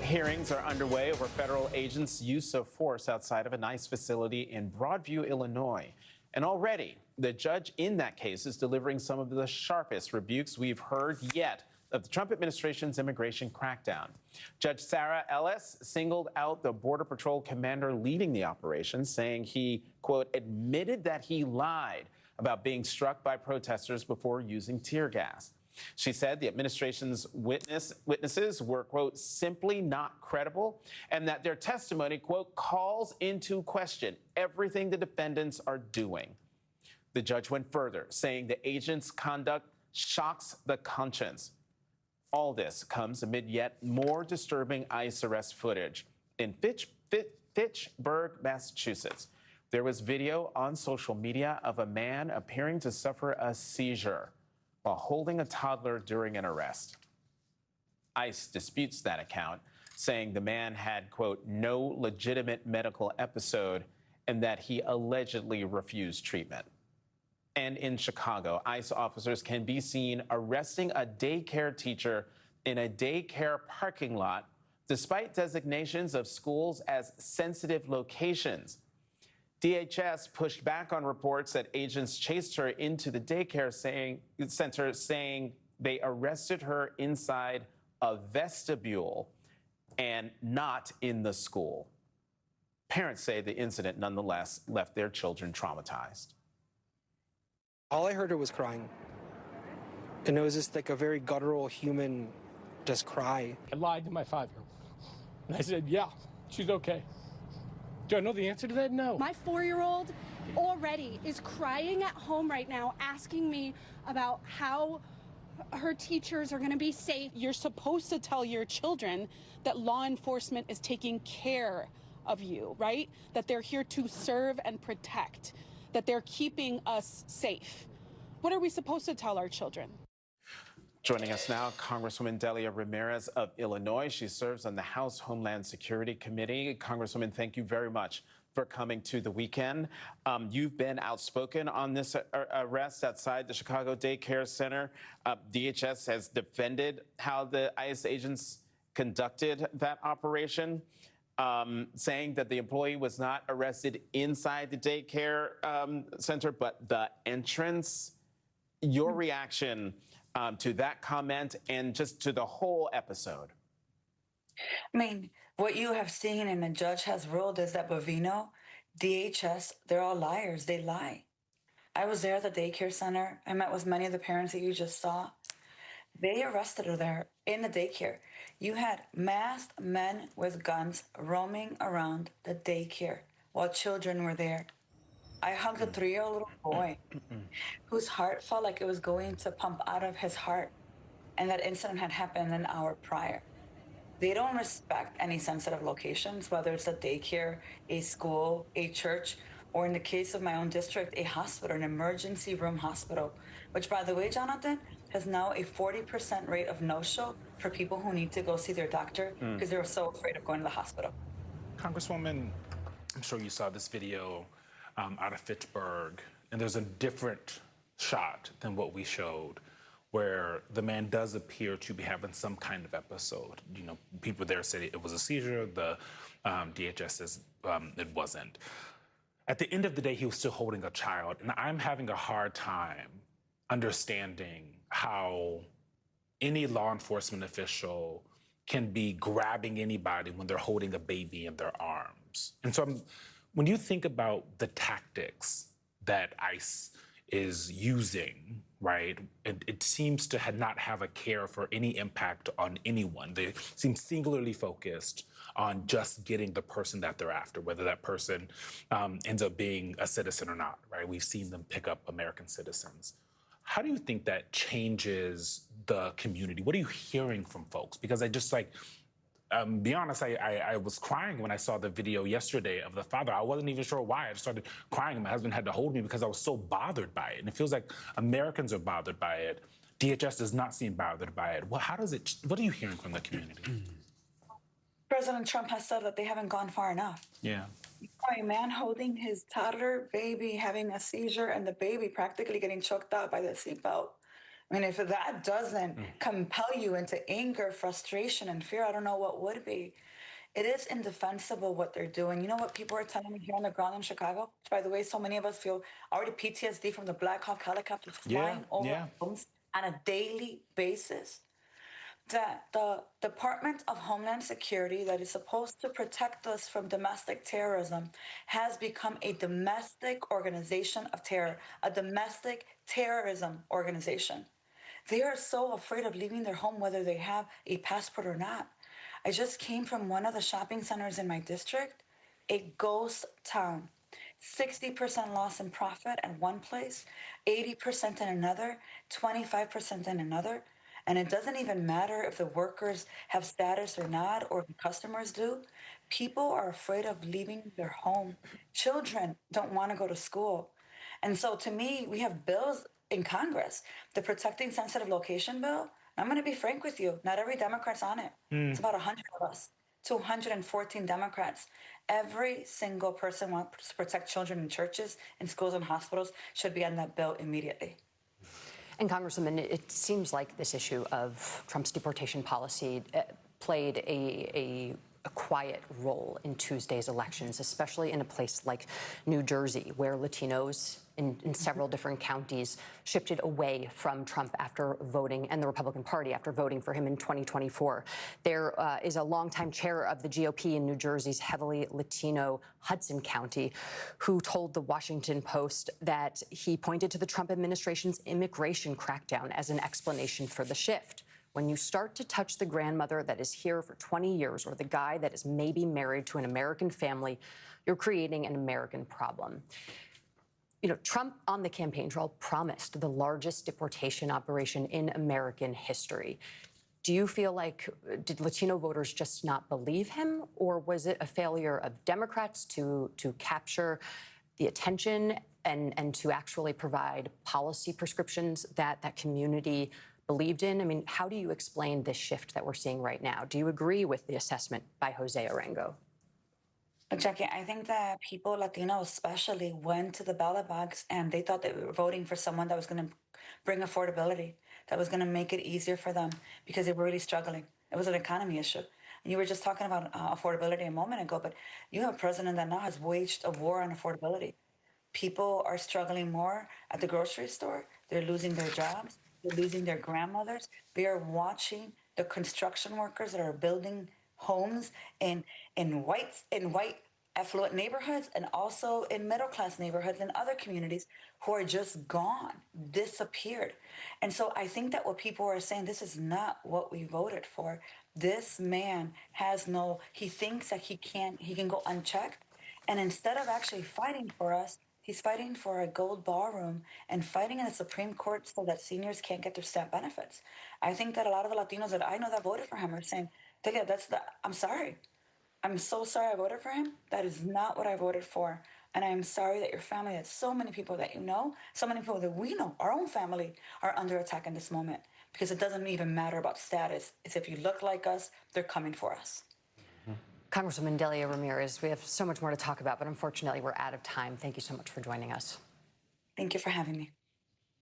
Hearings are underway over federal agents' use of force outside of an ICE facility in Broadview, Illinois. And already, the judge in that case is delivering some of the sharpest rebukes we've heard yet of the Trump administration's immigration crackdown. Judge Sarah Ellis singled out the Border Patrol commander leading the operation, saying he, quote, admitted that he lied about being struck by protesters before using tear gas. She said the administration's witnesses were, quote, simply not credible, and that their testimony, quote, calls into question everything the defendants are doing. The judge went further, saying the agent's conduct shocks the conscience. All this comes amid yet more disturbing ICE arrest footage. In Fitchburg, Massachusetts, there was video on social media of a man appearing to suffer a seizure while holding a toddler during an arrest. ICE disputes that account, saying the man had, quote, no legitimate medical episode and that he allegedly refused treatment. And in Chicago, ICE officers can be seen arresting a daycare teacher in a daycare parking lot, despite designations of schools as sensitive locations. DHS pushed back on reports that agents chased her into the daycare center, saying they arrested her inside a vestibule and not in the school. Parents say the incident nonetheless left their children traumatized. All I heard her was crying. And it was just like a very guttural human just cry. I lied to my 5-year-old. And I said, yeah, she's okay. Do I know the answer to that? No. My 4-year-old already is crying at home right now, asking me about how her teachers are going to be safe. You're supposed to tell your children that law enforcement is taking care of you, right? That they're here to serve and protect, that they're keeping us safe. What are we supposed to tell our children? Joining us now, Congresswoman Delia Ramirez of Illinois. She serves on the House Homeland Security Committee. Congresswoman, thank you very much for coming to the weekend. You've been outspoken on this arrest outside the Chicago Daycare Center. DHS has defended how the ICE agents conducted that operation, saying that the employee was not arrested inside the daycare center, but the entrance. Your reaction to that comment and just to the whole episode? I mean, what you have seen and the judge has ruled is that Bovino, DHS, they're all liars. They lie. I was there at the daycare center. I met with many of the parents that you just saw. They arrested her there in the daycare. You had masked men with guns roaming around the daycare while children were there. I hugged a 3-year-old little boy whose heart felt like it was going to pump out of his heart. And that incident had happened an hour prior. They don't respect any sensitive locations, whether it's a daycare, a school, a church, or in the case of my own district, a hospital, an emergency room hospital, which, by the way, Jonathan, has now a 40% rate of no-show for people who need to go see their doctor because they're so afraid of going to the hospital. Congresswoman, I'm sure you saw this video out of Fitchburg, and there's a different shot than what we showed, where the man does appear to be having some kind of episode. You know, people there say it was a seizure. The DHS says it wasn't. At the end of the day, he was still holding a child, and I'm having a hard time understanding how any law enforcement official can be grabbing anybody when they're holding a baby in their arms. And so when you think about the tactics that ICE is using, right, it seems to not have a care for any impact on anyone. They seem singularly focused on just getting the person that they're after, whether that person ends up being a citizen or not, right? We've seen them pick up American citizens. How do you think that changes the community? What are you hearing from folks? Because I just be honest, I was crying when I saw the video yesterday of the father. I wasn't even sure why. I just started crying, and my husband had to hold me because I was so bothered by it. And it feels like Americans are bothered by it. DHS does not seem bothered by it. Well, what are you hearing from the community? President Trump has said that they haven't gone far enough. Yeah. A man holding his toddler baby having a seizure and the baby practically getting choked out by the seatbelt. I mean, if that doesn't compel you into anger, frustration, and fear, I don't know what would be. It is indefensible what they're doing. You know what people are telling me here on the ground in Chicago? By the way, so many of us feel already PTSD from the Black Hawk helicopters flying over yeah. homes on a daily basis. That the Department of Homeland Security, that is supposed to protect us from domestic terrorism, has become a domestic organization of terror, a domestic terrorism organization. They are so afraid of leaving their home, whether they have a passport or not. I just came from one of the shopping centers in my district, a ghost town. 60% loss in profit at one place, 80% in another, 25% in another. And it doesn't even matter if the workers have status or not, or if the customers do. People are afraid of leaving their home. Children don't want to go to school. And so to me, we have bills in Congress, the Protecting Sensitive Location Bill. I'm going to be frank with you, not every Democrat's on it. It's about 100 of us, 214 Democrats. Every single person who wants to protect children in churches, in schools, and hospitals should be on that bill immediately. And Congresswoman, it seems like this issue of Trump's deportation policy played a quiet role in Tuesday's elections, especially in a place like New Jersey, where Latinos in several different counties shifted away from Trump after voting, and the Republican Party after voting for him in 2024. There is a longtime chair of the GOP in New Jersey's heavily Latino Hudson County who told the Washington Post that he pointed to the Trump administration's immigration crackdown as an explanation for the shift. When you start to touch the grandmother that is here for 20 years or the guy that is maybe married to an American family, you're creating an American problem. You know, Trump on the campaign trail promised the largest deportation operation in American history. Do you feel like, did Latino voters just not believe him, or was it a failure of Democrats to capture the attention and to actually provide policy prescriptions that that community believed in? I mean, how do you explain this shift that we're seeing right now? Do you agree with the assessment by Jose Arango? Jackie, I think that people, Latinos especially, went to the ballot box and they thought they were voting for someone that was going to bring affordability, that was going to make it easier for them because they were really struggling. It was an economy issue. And you were just talking about affordability a moment ago, but you have a president that now has waged a war on affordability. People are struggling more at the grocery store. They're losing their jobs. They're losing their grandmothers. They are watching the construction workers that are building homes in white affluent neighborhoods and also in middle class neighborhoods and other communities who are just gone, disappeared. And so I think that what people are saying, this is not what we voted for. This man has he thinks that he can go unchecked. And instead of actually fighting for us, he's fighting for a gold ballroom and fighting in the Supreme Court so that seniors can't get their SNAP benefits. I think that a lot of the Latinos that I know that voted for him are saying, Delia, I'm sorry. I'm so sorry I voted for him. That is not what I voted for. And I'm sorry that your family, that so many people that you know, so many people that we know, our own family, are under attack in this moment. Because it doesn't even matter about status. It's if you look like us, they're coming for us. Congresswoman Delia Ramirez, we have so much more to talk about, but unfortunately we're out of time. Thank you so much for joining us. Thank you for having me.